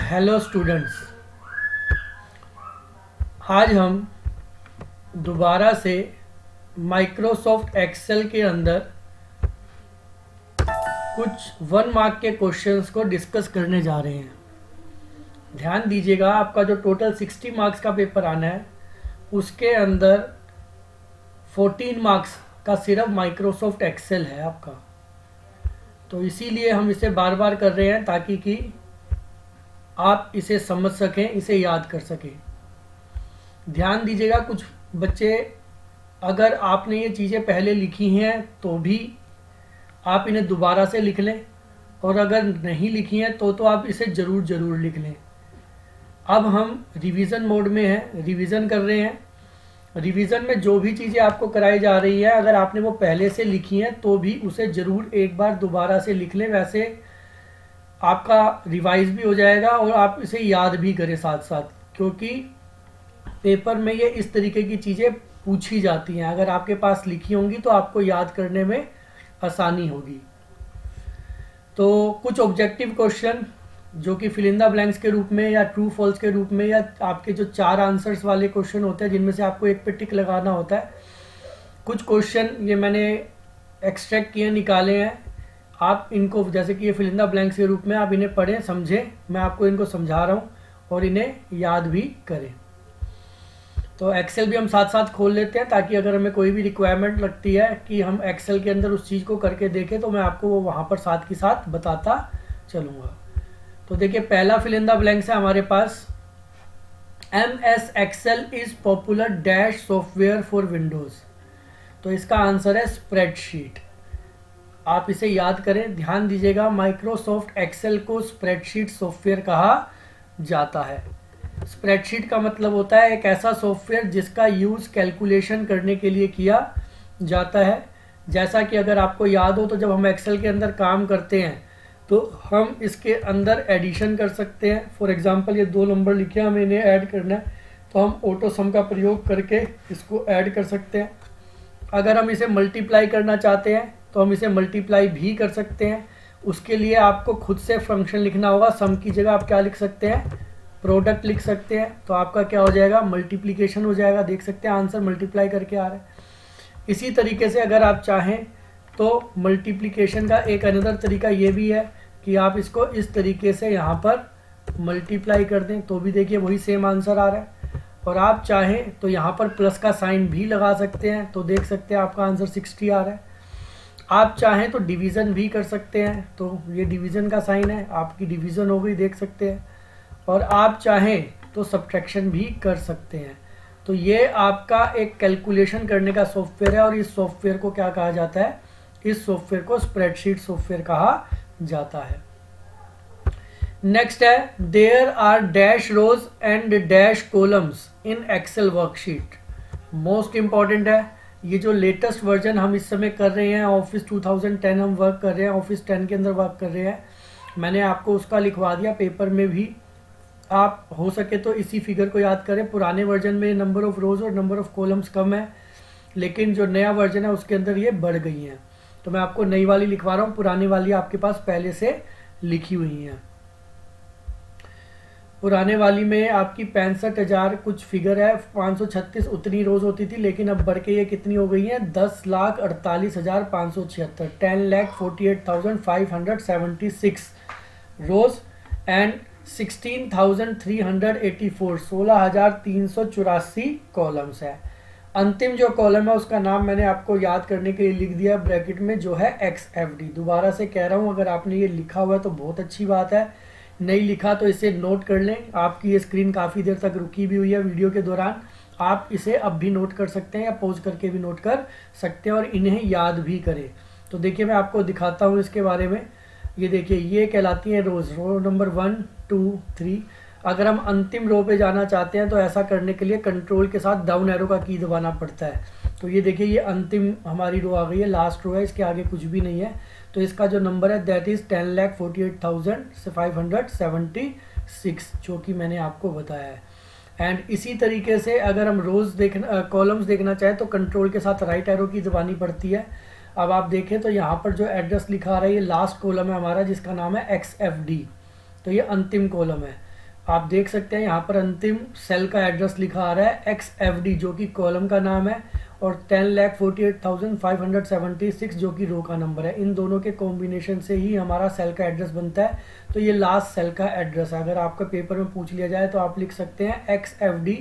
Hello students, आज हम दोबारा से माइक्रोसॉफ्ट एक्सेल के अंदर कुछ 1 मार्क के क्वेश्चंस को डिस्कस करने जा रहे हैं। ध्यान दीजिएगा, आपका जो टोटल 60 मार्क्स का पेपर आना है उसके अंदर 14 मार्क्स का सिर्फ माइक्रोसॉफ्ट एक्सेल है आपका। तो इसीलिए हम इसे बार बार कर रहे हैं ताकि कि आप इसे समझ सकें, इसे याद कर सकें। ध्यान दीजिएगा, कुछ बच्चे अगर आपने ये चीज़ें पहले लिखी हैं तो भी आप इन्हें दोबारा से लिख लें, और अगर नहीं लिखी हैं तो आप इसे ज़रूर लिख लें। अब हम रिवीजन मोड में हैं, रिवीजन कर रहे हैं। रिवीजन में जो भी चीज़ें आपको कराई जा रही है, अगर आपने वो पहले से लिखी हैं तो भी उसे ज़रूर एक बार दोबारा से लिख लें। वैसे आपका रिवाइज भी हो जाएगा और आप इसे याद भी करें साथ साथ, क्योंकि पेपर में ये इस तरीके की चीज़ें पूछी जाती हैं। अगर आपके पास लिखी होंगी तो आपको याद करने में आसानी होगी। तो कुछ ऑब्जेक्टिव क्वेश्चन जो कि फिल इन द ब्लैंक्स के रूप में या ट्रू फॉल्स के रूप में, या आपके जो 4 आंसर्स वाले क्वेश्चन होते हैं जिनमें से आपको एक पे टिक लगाना होता है, कुछ क्वेश्चन ये मैंने एक्सट्रैक्ट किए, निकाले हैं। आप इनको, जैसे कि ये फिल इन द ब्लैंक्स के रूप में, आप इन्हें पढ़ें, समझें। मैं आपको इनको समझा रहा हूँ और इन्हें याद भी करें। तो एक्सेल भी हम साथ साथ खोल लेते हैं ताकि अगर हमें कोई भी रिक्वायरमेंट लगती है कि हम एक्सेल के अंदर उस चीज़ को करके देखें तो मैं आपको वो वहाँ पर साथ के साथ बताता चलूँगा। तो देखिए, पहला फिल इन द ब्लैंक्स है हमारे पास, MS Excel is popular dash software for Windows. तो इसका आंसर है स्प्रेडशीट। आप इसे याद करें, ध्यान दीजिएगा, माइक्रोसॉफ्ट एक्सेल को स्प्रेडशीट सॉफ्टवेयर कहा जाता है। स्प्रेडशीट का मतलब होता है एक ऐसा सॉफ्टवेयर जिसका यूज़ कैलकुलेशन करने के लिए किया जाता है। जैसा कि अगर आपको याद हो तो जब हम एक्सेल के अंदर काम करते हैं तो हम इसके अंदर एडिशन कर सकते हैं। फॉर एग्जांपल, ये 2 नंबर लिखे हैं, हमें इन्हें ऐड करना है तो हम ऑटो सम का प्रयोग करके इसको ऐड कर सकते हैं। अगर हम इसे मल्टीप्लाई करना चाहते हैं तो हम इसे मल्टीप्लाई भी कर सकते हैं। उसके लिए आपको खुद से फंक्शन लिखना होगा। सम की जगह आप क्या लिख सकते हैं, प्रोडक्ट लिख सकते हैं। तो आपका क्या हो जाएगा, मल्टीप्लिकेशन हो जाएगा। देख सकते हैं आंसर मल्टीप्लाई करके आ रहा है। इसी तरीके से अगर आप चाहें तो मल्टीप्लिकेशन का एक अनदर तरीका ये भी है कि आप इसको इस तरीके से यहाँ पर मल्टीप्लाई कर दें तो भी देखिए वही सेम आंसर आ रहा है। और आप चाहें तो यहाँ पर प्लस का साइन भी लगा सकते हैं, तो देख सकते हैं आपका आंसर 60 आ रहा है। आप चाहें तो डिवीज़न भी कर सकते हैं, तो ये डिवीज़न का साइन है, आपकी डिवीज़न हो गई, देख सकते हैं। और आप चाहें तो सब्ट्रैक्शन भी कर सकते हैं। तो ये आपका एक कैलकुलेशन करने का सॉफ्टवेयर है और इस सॉफ्टवेयर को क्या कहा जाता है, इस सॉफ्टवेयर को स्प्रेडशीट सॉफ्टवेयर कहा जाता है। नेक्स्ट है, there are dash rows and dash columns in Excel worksheet. Most important है, ये जो लेटेस्ट वर्जन हम इस समय कर रहे हैं, ऑफिस 2010 हम वर्क कर रहे हैं, ऑफिस 10 के अंदर वर्क कर रहे हैं। मैंने आपको उसका लिखवा दिया पेपर में भी। आप हो सके तो इसी फिगर को याद करें। पुराने वर्जन में नंबर ऑफ रोज और नंबर ऑफ कॉलम्स कम है, लेकिन जो नया वर्जन है उसके अंदर ये बढ़ गई हैं। तो मैं आपको नई वाली लिखवा रहा हूँ, पुरानी वाली आपके पास पहले से लिखी हुई हैं। पुराने वाली में आपकी 65,000 कुछ फिगर है, 536 उतनी रोज होती थी, लेकिन अब बढ़ के ये कितनी हो गई है, 10,48,576, 10,48,576 रोज एंड 16,384, 16,384 कॉलम्स है। अंतिम जो कॉलम है उसका नाम मैंने आपको याद करने के लिए लिख दिया ब्रैकेट में, जो है XFD। दोबारा से कह रहा हूँ, अगर आपने ये लिखा हुआ है तो बहुत अच्छी बात है, नहीं लिखा तो इसे नोट कर लें। आपकी ये स्क्रीन काफ़ी देर तक रुकी भी हुई है वीडियो के दौरान, आप इसे अब भी नोट कर सकते हैं या पॉज करके भी नोट कर सकते हैं और इन्हें याद भी करें। तो देखिए, मैं आपको दिखाता हूँ इसके बारे में। ये देखिए, ये कहलाती है रोज, रो नंबर 1, 2, 3। अगर हम अंतिम रो पे जाना चाहते हैं तो ऐसा करने के लिए कंट्रोल के साथ डाउन एरो का की दबाना पड़ता है। तो ये देखिए, ये अंतिम हमारी रो आ गई है, लास्ट रो है, इसके आगे कुछ भी नहीं है। तो इसका जो नंबर है दैट इज़ 10,48,576, जो कि मैंने आपको बताया है। एंड इसी तरीके से अगर हम रोज देखना, कॉलम्स देखना चाहें तो कंट्रोल के साथ राइट एरो की दबानी पड़ती है। अब आप देखें तो यहाँ पर जो एड्रेस लिखा आ रहा है, ये लास्ट कॉलम है हमारा जिसका नाम है XFD। तो ये अंतिम कॉलम है। आप देख सकते हैं यहाँ पर अंतिम सेल का एड्रेस लिखा आ रहा है XFD जो कि कॉलम का नाम है, और 10,48,576 जो कि रो का नंबर है। इन दोनों के कॉम्बिनेशन से ही हमारा सेल का एड्रेस बनता है। तो ये लास्ट सेल का एड्रेस है। अगर आपका पेपर में पूछ लिया जाए तो आप लिख सकते हैं XFD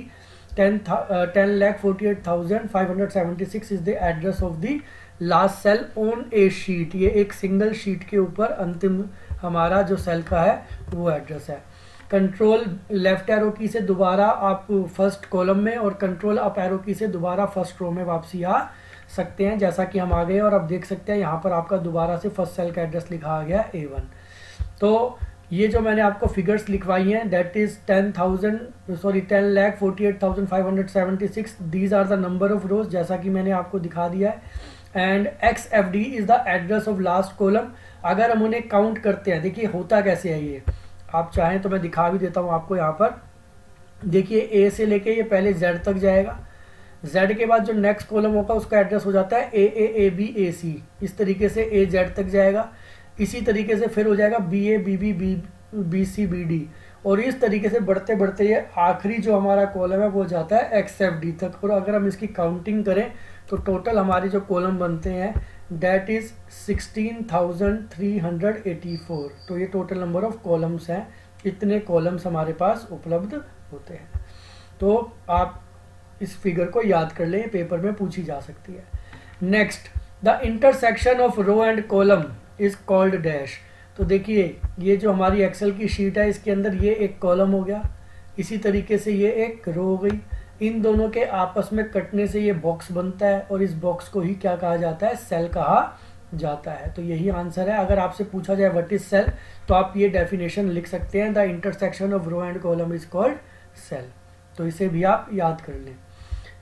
10,48,576 is the address of the last cell on a sheet. ये एक सिंगल शीट के ऊपर अंतिम हमारा जो सेल का है वो एड्रेस है। कंट्रोल लेफ्ट एरो की से दोबारा आप फर्स्ट कॉलम में और कंट्रोल अप एरो की से दोबारा फर्स्ट रो में वापसी आ सकते हैं, जैसा कि हम आ गए। और आप देख सकते हैं यहाँ पर आपका दोबारा से फर्स्ट सेल का एड्रेस लिखा आ गया A1। तो ये जो मैंने आपको फिगर्स लिखवाई हैं that is 10,48,576 these are the number of rows, जैसा कि मैंने आपको दिखा दिया है। And XFD is the address of last column. अगर हम उन्हें काउंट करते हैं, देखिए होता कैसे है ये, आप चाहें तो मैं दिखा भी देता हूँ आपको। यहाँ पर देखिए A से लेके ये पहले Z तक जाएगा, Z के बाद जो नेक्स्ट कॉलम होगा उसका एड्रेस हो जाता है AA AB AC। इस तरीके से AZ तक जाएगा, इसी तरीके से फिर हो जाएगा BA BB BC BD, और इस तरीके से बढ़ते बढ़ते ये आखिरी जो हमारा कॉलम है वो जाता है XFD तक। और अगर हम इसकी काउंटिंग करें तो टोटल हमारे जो कॉलम बनते हैं डेट इज 16,384। तो ये टोटल नंबर ऑफ कॉलम्स हैं, इतने कॉलम्स हमारे पास उपलब्ध होते हैं। तो आप इस फिगर को याद कर लें, पेपर में पूछी जा सकती है। Next, the intersection of row and column is called dash. तो देखिए ये जो हमारी एक्सेल की शीट है इसके अंदर ये एक कॉलम हो गया, इसी तरीके से ये एक रो हो गई। इन दोनों के आपस में कटने से ये बॉक्स बनता है, और इस बॉक्स को ही क्या कहा जाता है, सेल कहा जाता है। तो यही आंसर है। अगर आपसे पूछा जाए व्हाट इज सेल तो आप ये डेफिनेशन लिख सकते हैं, the intersection of row and column is called cell. तो इसे भी आप याद कर लें।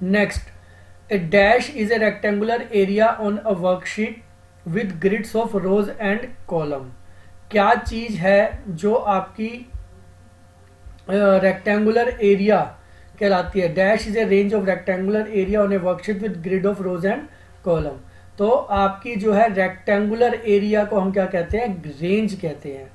Next, a dash is a rectangular area on a worksheet with grids of rows and column. क्या चीज है जो आपकी रेक्टेंगुलर एरिया कहलाती है? Dash is a range of rectangular area on a worksheet with grid of rows and column. तो आपकी जो है रेक्टेंगुलर एरिया को हम क्या कहते हैं, रेंज कहते हैं।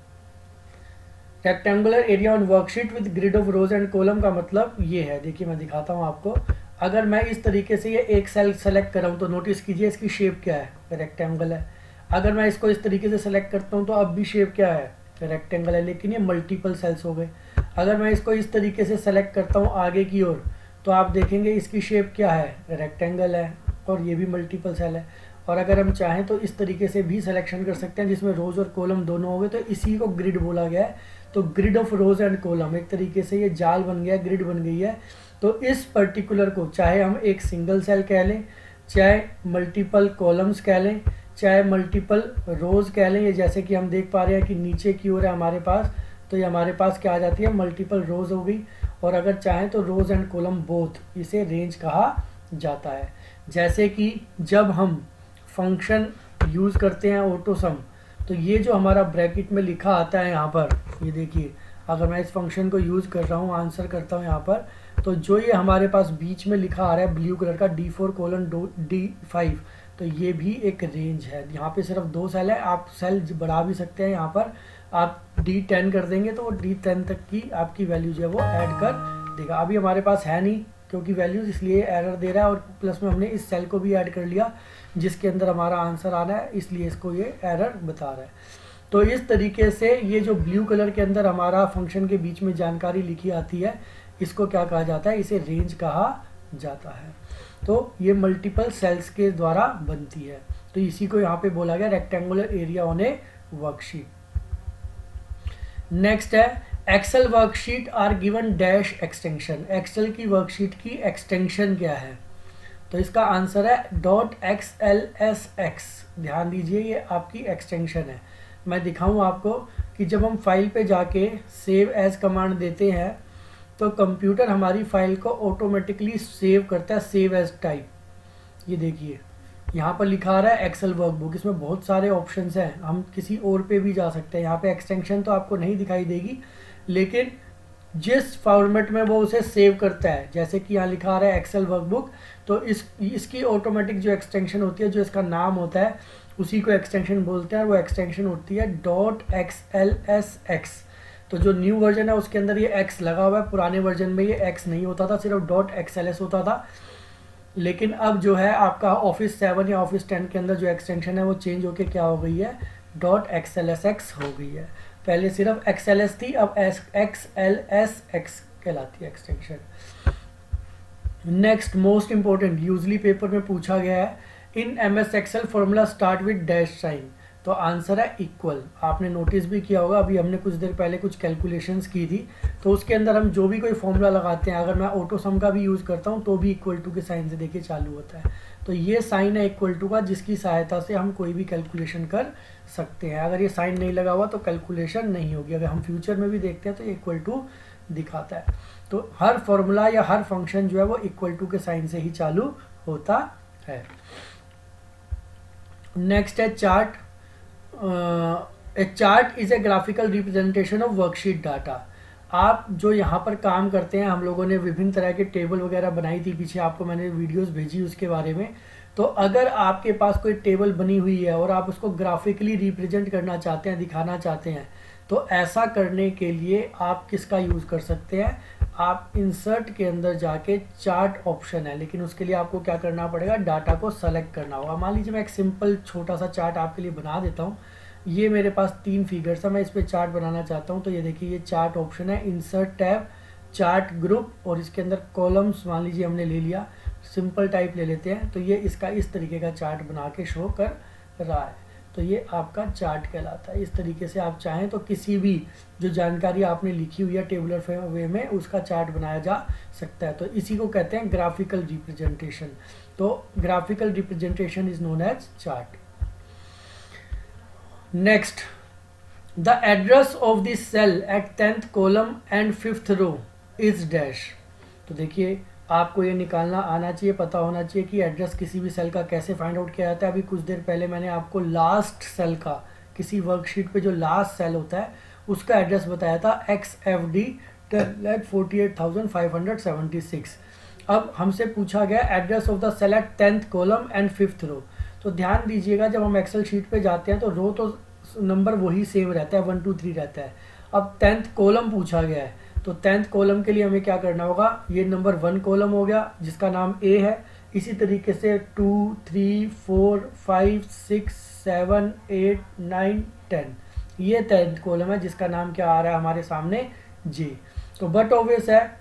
Rectangular area on worksheet with grid of rows and column का मतलब ये है, देखिए मैं दिखाता हूं आपको। अगर मैं इस तरीके से ये एक सेल सेलेक्ट कर रहा हूं तो नोटिस कीजिए इसकी शेप क्या है, रेक्टेंगल है। अगर मैं इसको इस तरीके से सेलेक्ट करता हूं तो अब भी शेप क्या है, रेक्टेंगल है, लेकिन ये मल्टीपल सेल्स हो गए। अगर मैं इसको इस तरीके से सेलेक्ट करता हूँ आगे की ओर तो आप देखेंगे इसकी शेप क्या है, रेक्टेंगल है, और ये भी मल्टीपल सेल है। और अगर हम चाहें तो इस तरीके से भी सिलेक्शन कर सकते हैं जिसमें रोज और कॉलम दोनों हो गए, तो इसी को ग्रिड बोला गया है। तो grid of rows and column, एक तरीके से ये जाल बन गया, ग्रिड बन गई है। तो इस पर्टिकुलर को चाहे हम एक सिंगल सेल कह लें, चाहे मल्टीपल कॉलम्स कह लें, चाहे मल्टीपल रोज कह लें। ये जैसे कि हम देख पा रहे हैं कि नीचे की ओर है हमारे पास, तो ये हमारे पास क्या आ जाती है, मल्टीपल रोज हो गई। और अगर चाहें तो रोज एंड कॉलम बोथ, इसे रेंज कहा जाता है। जैसे कि जब हम फंक्शन यूज़ करते हैं ऑटोसम, तो ये जो हमारा ब्रैकेट में लिखा आता है यहाँ पर, ये देखिए अगर मैं इस फंक्शन को यूज़ कर रहा हूँ, आंसर करता हूँ यहाँ पर, तो जो ये हमारे पास बीच में लिखा आ रहा है ब्लू कलर का D4:D5, तो ये भी एक रेंज है। यहाँ पे सिर्फ 2 सेल है, आप सेल बढ़ा भी सकते हैं। यहाँ पर आप D10 कर देंगे तो वो D10 तक की आपकी वैल्यू जो है वो ऐड कर देगा। अभी हमारे पास है नहीं क्योंकि वैल्यूज, इसलिए एरर दे रहा है। और प्लस में हमने इस सेल को भी ऐड कर लिया जिसके अंदर हमारा आंसर आना है, इसलिए इसको ये एरर बता रहा है। तो इस तरीके से ये जो ब्लू कलर के अंदर हमारा फंक्शन के बीच में जानकारी लिखी आती है, इसको क्या कहा जाता है, इसे रेंज कहा जाता है। तो ये मल्टीपल सेल्स के द्वारा बनती है। तो इसी को यहाँ पे बोला गया rectangular area on a worksheet. Next है, Excel worksheet are given dash extension. Excel की वर्कशीट की एक्सटेंशन क्या है? तो इसका आंसर है .xlsx। ध्यान दीजिए ये आपकी एक्सटेंशन है। मैं दिखाऊं आपको कि जब हम फाइल पे जाके सेव एज कमांड देते हैं तो कंप्यूटर हमारी फाइल को ऑटोमेटिकली सेव करता है, सेव एज टाइप। ये देखिए यहाँ पर लिखा आ रहा है एक्सेल वर्कबुक, इसमें बहुत सारे ऑप्शंस हैं, हम किसी और पे भी जा सकते हैं। यहाँ पे एक्सटेंशन तो आपको नहीं दिखाई देगी, लेकिन जिस फॉर्मेट में वो उसे सेव करता है, जैसे कि यहाँ लिखा आ रहा है एक्सेल वर्कबुक, तो इसकी ऑटोमेटिक जो एक्सटेंशन होती है, जो इसका नाम होता है, उसी को एक्सटेंशन बोलते हैं। वो एक्सटेंशन होती है .xlsx। तो जो न्यू वर्जन है उसके अंदर ये एक्स लगा हुआ है, पुराने वर्जन में ये एक्स नहीं होता था, सिर्फ .xls होता था। लेकिन अब जो है आपका ऑफिस 7 या ऑफिस 10 के अंदर जो एक्सटेंशन है वो चेंज होके क्या हो गई है, .xlsx हो गई है। पहले सिर्फ XLS थी, अब XLSX कहलाती है extension. Next most important, usually paper में पूछा गया है, in MS Excel formula start with dash sign, तो आंसर है इक्वल। आपने नोटिस भी किया होगा, अभी हमने कुछ देर पहले कुछ कैलकुलेशंस की थी, तो उसके अंदर हम जो भी कोई फॉर्मूला लगाते हैं, अगर मैं ऑटो सम का भी यूज़ करता हूँ तो भी इक्वल टू के साइन से देखिए चालू होता है। तो ये साइन है इक्वल टू का, जिसकी सहायता से हम कोई भी कैलकुलेशन कर सकते हैं। अगर ये साइन नहीं लगा हुआ तो कैलकुलेशन नहीं होगी। अगर हम फ्यूचर में भी देखते हैं तो इक्वल टू दिखाता है। तो हर फॉर्मूला या हर फंक्शन जो है वो इक्वल टू के साइन से ही चालू होता है। नेक्स्ट है chart. A chart is a graphical representation of worksheet data. आप जो यहाँ पर काम करते हैं, हम लोगों ने विभिन्न तरह के टेबल वगैरह बनाई थी, पीछे आपको मैंने वीडियोस भेजी उसके बारे में। तो अगर आपके पास कोई टेबल बनी हुई है और आप उसको ग्राफिकली रिप्रेजेंट करना चाहते हैं, दिखाना चाहते हैं, तो ऐसा करने के लिए आप किसका यूज़ कर सकते हैं, आप इंसर्ट के अंदर जाके चार्ट ऑप्शन है, लेकिन उसके लिए आपको क्या करना पड़ेगा, डाटा को सेलेक्ट करना होगा। मान लीजिए मैं एक सिंपल छोटा सा चार्ट आपके लिए बना देता हूँ। ये मेरे पास 3 फिगर्स है, मैं इस पर चार्ट बनाना चाहता हूँ। तो ये देखिए, ये चार्ट ऑप्शन है, इंसर्ट टैब, चार्ट ग्रुप, और इसके अंदर कॉलम्स मान लीजिए हमने ले लिया, सिंपल टाइप ले लेते हैं। तो ये इसका इस तरीके का चार्ट बना के शो कर रहा है। तो ये आपका चार्ट कहलाता है। इस तरीके से आप चाहें तो किसी भी जो जानकारी आपने लिखी हुई है टेबुलर वे में, उसका चार्ट बनाया जा सकता है। तो इसी को कहते हैं ग्राफिकल रिप्रेजेंटेशन। तो graphical representation is known as chart. Next, the address of the cell at 10th column and 5th row is dash. तो देखिए, आपको ये निकालना आना चाहिए, पता होना चाहिए कि एड्रेस किसी भी सेल का कैसे फाइंड आउट किया जाता है। अभी कुछ देर पहले मैंने आपको लास्ट सेल का, किसी वर्कशीट पे जो लास्ट सेल होता है उसका एड्रेस बताया था, XFD 10,48,576। अब हमसे पूछा गया address of the cell at 10th column and 5th row. तो ध्यान दीजिएगा, जब हम एक्सेल शीट पे जाते हैं तो रो तो नंबर वही सेम रहता है, 1 2 3 रहता है। अब 10th कॉलम पूछा गया है, तो 10th कॉलम के लिए हमें क्या करना होगा, ये नंबर 1 कॉलम हो गया जिसका नाम A है। इसी तरीके से 2 3 4 5 6 7 8 9 10, ये 10th कॉलम है जिसका नाम क्या आ रहा है हमारे सामने, J। तो बट ऑब्वियस है,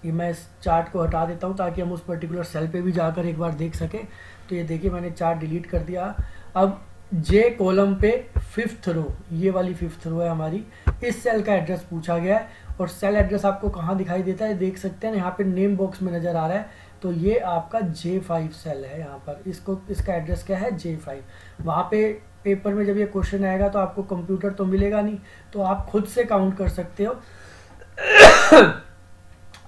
ये मैं इस चार्ट को हटा देता हूँ ताकि हम उस पर्टिकुलर सेल पे भी जाकर एक बार देख सकें। तो ये देखिए, मैंने चार्ट डिलीट कर दिया। अब J कॉलम पे 5th रो, ये वाली 5th रो है हमारी, इस सेल का एड्रेस पूछा गया है। और सेल एड्रेस आपको कहाँ दिखाई देता है, देख सकते हैं यहाँ पे नेम बॉक्स में नज़र आ रहा है। तो ये आपका J5 सेल है, यहाँ पर इसका एड्रेस क्या है, J5। वहाँ पे पेपर में जब ये क्वेश्चन आएगा तो आपको कंप्यूटर तो मिलेगा नहीं, तो आप खुद से काउंट कर सकते हो।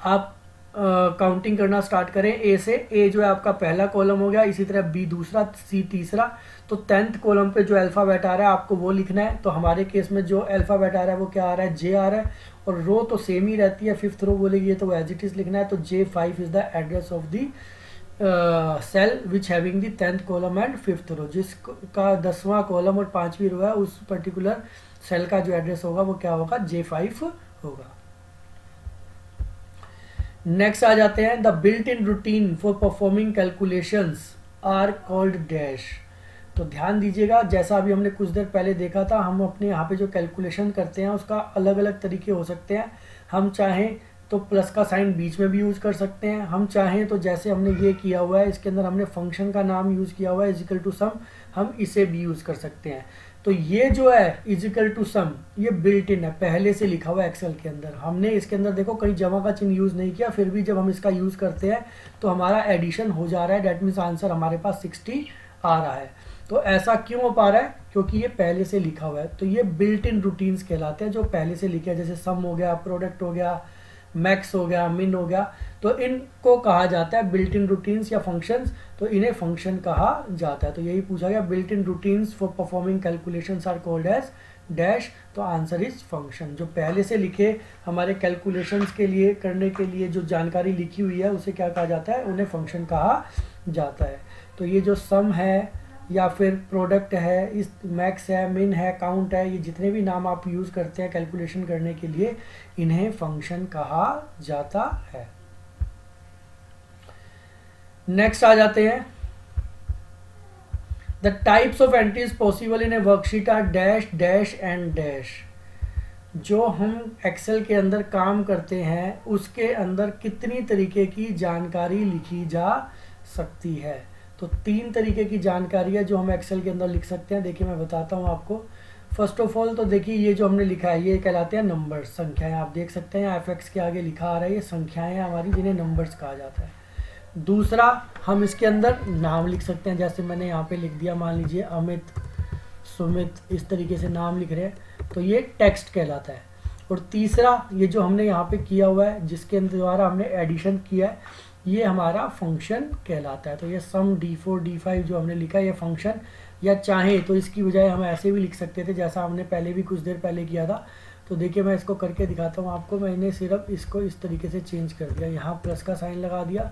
आप काउंटिंग करना स्टार्ट करें A से। A जो है आपका पहला कॉलम हो गया, इसी तरह B दूसरा, C तीसरा। तो 10th कॉलम पे जो अल्फ़ाबेट आ रहा है आपको वो लिखना है। तो हमारे केस में जो अल्फ़ाबेट आ रहा है वो क्या आ रहा है, J आ रहा है, और रो तो सेम ही रहती है, 5th रो बोलेगी तो एज इट इज़ लिखना है। तो J5 is the address of the cell which having the 10th column and 5th row, जिसका 10वां कॉलम और 5वीं रो है, उस पर्टिकुलर सेल का जो एड्रेस होगा वो क्या होगा, J5 होगा। नेक्स्ट आ जाते हैं, the built in routine for performing calculations are called dash. तो ध्यान दीजिएगा, जैसा अभी हमने कुछ देर पहले देखा था, हम अपने यहाँ पे जो कैलकुलेशन करते हैं उसका अलग अलग तरीके हो सकते हैं। हम चाहें तो प्लस का साइन बीच में भी यूज़ कर सकते हैं, हम चाहें तो जैसे हमने ये किया हुआ है, इसके अंदर हमने फंक्शन का नाम यूज़ किया हुआ है इजिकल टू सम, हम इसे भी यूज़ कर सकते हैं। तो ये जो है इजिकल टू सम, ये बिल्ट इन है, पहले से लिखा हुआ है एक्सेल के अंदर। हमने इसके अंदर देखो कहीं जमा का चिन्ह यूज़ नहीं किया, फिर भी जब हम इसका यूज़ करते हैं तो हमारा एडिशन हो जा रहा है। डेट मीन्स आंसर हमारे पास 60 आ रहा है। तो ऐसा क्यों हो पा रहा है, क्योंकि ये पहले से लिखा हुआ है। तो ये बिल्ट इन रूटीन्स कहलाते हैं, जो पहले से लिखे हैं, जैसे सम हो गया, प्रोडक्ट हो गया, मैक्स हो गया, मिन हो गया। तो इनको कहा जाता है बिल्ट इन रूटीन्स या फंक्शंस। तो इन्हें फंक्शन कहा जाता है। तो यही पूछा गया, built in routines for performing calculations are called as dash. तो आंसर इज फंक्शन। जो पहले से लिखे हमारे कैलकुलेशंस के लिए, करने के लिए जो जानकारी लिखी हुई है, उसे क्या कहा जाता है, उन्हें फंक्शन कहा जाता है। तो ये जो सम है या फिर प्रोडक्ट है, इस मैक्स है, मिन है, काउंट है, ये जितने भी नाम आप यूज़ करते हैं कैलकुलेशन करने के लिए, इन्हें फंक्शन कहा जाता है। नेक्स्ट आ जाते हैं, the types of entries possible in a worksheet are dash dash and dash. जो हम एक्सेल के अंदर काम करते हैं उसके अंदर कितनी तरीके की जानकारी लिखी जा सकती है। तो 3 तरीके की जानकारी है जो हम एक्सेल के अंदर लिख सकते हैं। देखिए मैं बताता हूँ आपको। फर्स्ट ऑफ ऑल तो देखिए ये जो हमने लिखा है ये कहलाते हैं नंबर, संख्याएं। आप देख सकते हैं एफ के आगे लिखा आ रहा है, ये संख्याएं हमारी जिन्हें नंबर्स कहा जाता है। दूसरा, हम इसके अंदर नाम लिख सकते हैं, जैसे मैंने यहाँ पे लिख दिया, मान लीजिए अमित, सुमित, इस तरीके से नाम लिख रहे हैं, तो ये टेक्स्ट कहलाता है। और तीसरा, ये जो हमने यहाँ पे किया हुआ है जिसके द्वारा हमने एडिशन किया है, ये हमारा फंक्शन कहलाता है। तो ये सम D4 D5 जो हमने लिखा है ये फंक्शन, या चाहे तो इसकी बजाय हम ऐसे भी लिख सकते थे जैसा हमने पहले भी कुछ देर पहले किया था। तो देखिए मैं इसको करके दिखाता हूँ आपको। मैंने सिर्फ इसको इस तरीके से चेंज कर दिया, यहाँ प्लस का साइन लगा दिया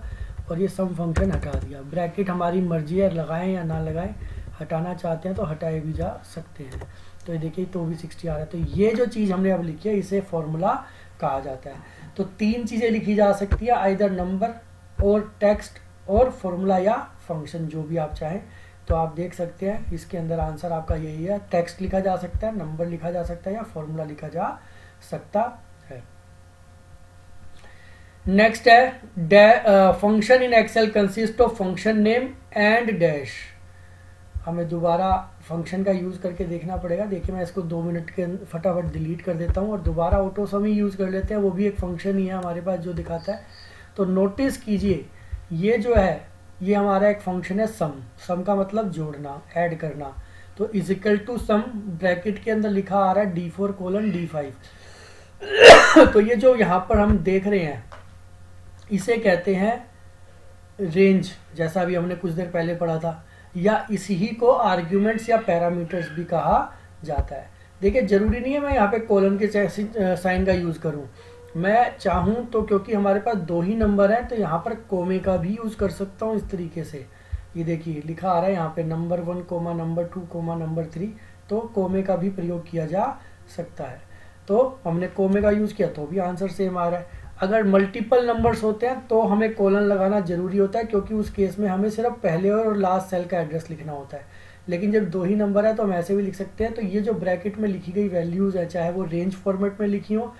और ये सम फंक्शन हटा दिया। ब्रैकेट हमारी मर्जी है, लगाएं या ना लगाएं, हटाना चाहते हैं तो हटाए भी जा सकते हैं। तो ये देखिए तो भी 60 आ रहा है। तो ये जो चीज़ हमने अब लिखी है इसे फॉर्मूला कहा जाता है। तो 3 चीज़ें लिखी जा सकती है, आइदर नंबर और टेक्स्ट और फॉर्मूला या फंक्शन, जो भी आप चाहें। तो आप देख सकते हैं इसके अंदर आंसर आपका यही है, टेक्स्ट लिखा जा सकता है, नंबर लिखा जा सकता है या फॉर्मूला लिखा जा सकता है। नेक्स्ट है function in Excel consist of function name and dash. हमें दोबारा फंक्शन का यूज़ करके देखना पड़ेगा। देखिए मैं इसको 2 मिनट के फटाफट डिलीट कर देता हूँ और दोबारा ऑटो सम ही यूज़ कर लेते हैं, वो भी एक फंक्शन ही है हमारे पास जो दिखाता है। तो नोटिस कीजिए ये जो है ये हमारा एक फंक्शन है सम। सम का मतलब जोड़ना, ऐड करना। तो is equal to sum, bracket के अंदर लिखा आ रहा है D4:D5। तो ये जो यहाँ पर हम देख रहे हैं इसे कहते हैं रेंज, जैसा भी हमने कुछ देर पहले पढ़ा था, या इसी ही को आर्ग्यूमेंट्स या पैरामीटर्स भी कहा जाता है। देखिए जरूरी नहीं है मैं यहाँ पे कोलन के साइन का यूज़ करूँ, मैं चाहूँ तो, क्योंकि हमारे पास 2 ही नंबर हैं तो यहाँ पर कोमे का भी यूज़ कर सकता हूँ इस तरीके से। ये देखिए लिखा आ रहा है यहाँ पे नंबर 1, नंबर 2, नंबर 3, तो कोमे का भी प्रयोग किया जा सकता है। तो हमने कोमे का यूज़ किया तो भी आंसर सेम आ रहा है। अगर मल्टीपल नंबर्स होते हैं तो हमें कोलन लगाना जरूरी होता है, क्योंकि उस केस में हमें सिर्फ पहले और लास्ट सेल का एड्रेस लिखना होता है। लेकिन जब 2 ही नंबर है तो हम ऐसे भी लिख सकते हैं। तो ये जो ब्रैकेट में लिखी गई वैल्यूज़ है, चाहे वो रेंज फॉर्मेट में लिखी हो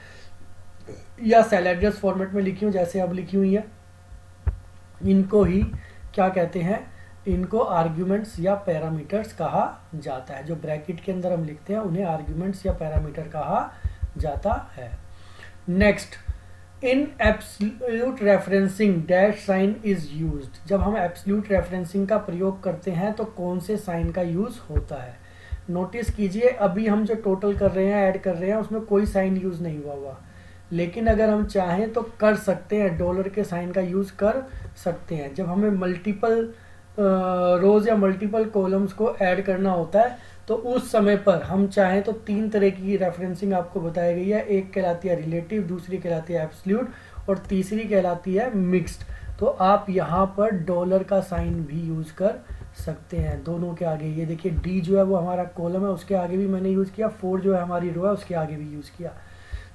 या सेल एड्रेस फॉर्मेट में लिखी हो जैसे अब लिखी हुई है, इनको ही क्या कहते हैं, इनको आर्ग्यूमेंट्स या पैरामीटर्स कहा जाता है। जो ब्रैकेट के अंदर हम लिखते हैं उन्हें आर्ग्यूमेंट्स या पैरामीटर कहा जाता है। Next, in absolute referencing dash sign is used. जब हम एब्सोल्यूट रेफरेंसिंग का प्रयोग करते हैं तो कौन से साइन का यूज़ होता है। नोटिस कीजिए अभी हम जो टोटल कर रहे हैं, ऐड कर रहे हैं, उसमें कोई साइन यूज़ नहीं हुआ, लेकिन अगर हम चाहें तो कर सकते हैं, डॉलर के साइन का यूज़ कर सकते हैं। जब हमें मल्टीपल रोज या मल्टीपल कॉलम्स को ऐड करना होता है तो उस समय पर हम चाहें तो 3 तरह की रेफरेंसिंग आपको बताई गई है। एक कहलाती है रिलेटिव, दूसरी कहलाती है एब्सोल्यूट और तीसरी कहलाती है मिक्स्ड। तो आप यहाँ पर डॉलर का साइन भी यूज़ कर सकते हैं दोनों के आगे। ये देखिए डी जो है वो हमारा कॉलम है, उसके आगे भी मैंने यूज़ किया, 4 जो है हमारी रो है उसके आगे भी यूज़ किया।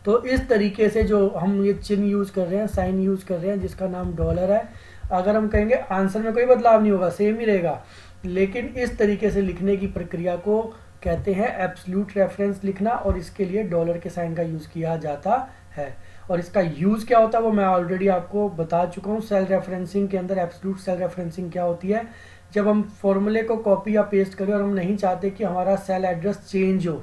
तो इस तरीके से जो हम ये चिन्ह यूज़ कर रहे हैं, साइन यूज़ कर रहे हैं जिसका नाम डॉलर है, अगर हम कहेंगे आंसर में कोई बदलाव नहीं होगा, सेम ही रहेगा, लेकिन इस तरीके से लिखने की प्रक्रिया को कहते हैं एब्सोल्यूट रेफरेंस लिखना, और इसके लिए डॉलर के साइन का यूज़ किया जाता है। और इसका यूज़ क्या होता है वो मैं ऑलरेडी आपको बता चुका हूँ। सेल रेफरेंसिंग के अंदर एब्सोल्यूट सेल रेफरेंसिंग क्या होती है, जब हम फॉर्मूले को कॉपी या पेस्ट करें और हम नहीं चाहते कि हमारा सेल एड्रेस चेंज हो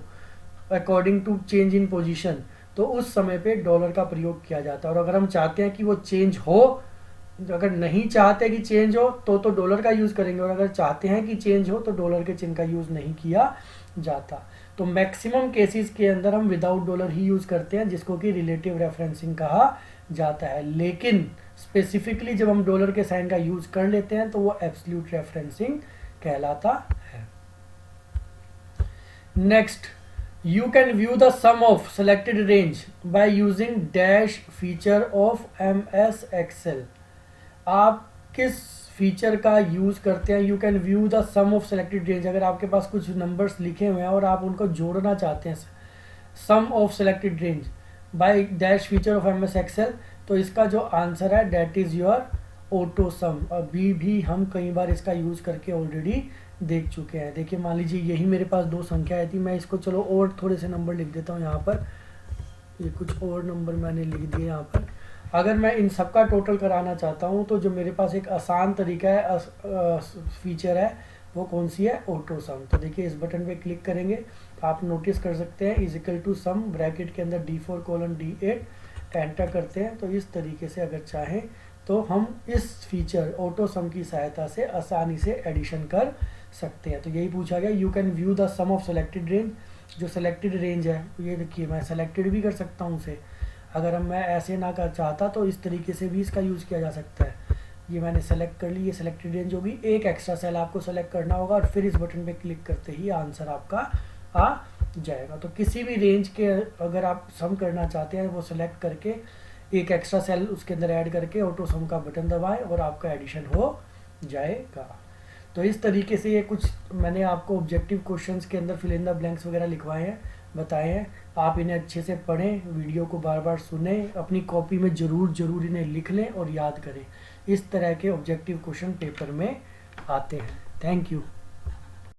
according to change in position, तो उस समय पे डॉलर का प्रयोग किया जाता है। और अगर हम चाहते हैं कि वो चेंज हो, अगर नहीं चाहते कि चेंज हो तो डॉलर का यूज़ करेंगे, और अगर चाहते हैं कि चेंज हो तो डॉलर के चिन्ह का यूज़ नहीं किया जाता। तो मैक्सिमम केसेस के अंदर हम विदाउट डॉलर ही यूज़ करते हैं, जिसको कि रिलेटिव रेफरेंसिंग कहा जाता है। लेकिन स्पेसिफिकली जब हम डॉलर के साइन का यूज़ कर लेते हैं तो वो एब्सोल्यूट रेफरेंसिंग कहलाता है। Next, you can view the sum of selected range by using dash feature of MS Excel। आप किस फीचर का यूज़ करते हैं, you can view the sum of selected range. अगर आपके पास कुछ नंबर्स लिखे हुए हैं और आप उनको जोड़ना चाहते हैं, sum of selected range by dash feature of M S Excel, तो इसका जो आंसर है that is your auto sum. अभी भी हम कई बार इसका यूज़ करके ऑलरेडी देख चुके हैं। देखिए मान लीजिए यही मेरे पास दो संख्याएं थी, मैं इसको चलो और थोड़े से नंबर लिख देता हूँ यहाँ पर, ये कुछ और नंबर मैंने लिख दिए यहाँ पर। अगर मैं इन सबका टोटल कराना चाहता हूँ तो जो मेरे पास एक आसान तरीका है, फीचर है, वो कौन सी है, ऑटो सम। तो देखिए इस बटन पे क्लिक करेंगे तो आप नोटिस कर सकते हैं is equal to sum bracket के अंदर D4:D8 एंटर करते हैं। तो इस तरीके से अगर चाहें तो हम इस फीचर ऑटो सम की सहायता से आसानी से एडिशन कर सकते हैं। तो यही पूछा गया, you can view the sum of selected range. जो सेलेक्टेड रेंज है ये देखिए मैं सेलेक्टेड भी कर सकता हूँ उसे, अगर हम मैं ऐसे ना कर चाहता तो इस तरीके से भी इसका यूज़ किया जा सकता है। ये मैंने सेलेक्ट कर ली, ये सेलेक्टेड रेंज होगी। एक एक्स्ट्रा सेल आपको सेलेक्ट करना होगा और फिर इस बटन पे क्लिक करते ही आंसर आपका आ जाएगा। तो किसी भी रेंज के अगर आप सम करना चाहते हैं वो सेलेक्ट करके एक एक्स्ट्रा सेल उसके अंदर ऐड करके ऑटो सम का बटन दबाएं और आपका एडिशन हो जाएगा। तो इस तरीके से ये कुछ मैंने आपको ऑब्जेक्टिव क्वेश्चंस के अंदर फिल इन द ब्लैंक्स वगैरह लिखवाए हैं, बताए हैं। आप इन्हें अच्छे से पढ़ें, वीडियो को बार बार सुने, अपनी कॉपी में ज़रूर इन्हें लिख लें और याद करें। इस तरह के ऑब्जेक्टिव क्वेश्चन पेपर में आते हैं। Thank you.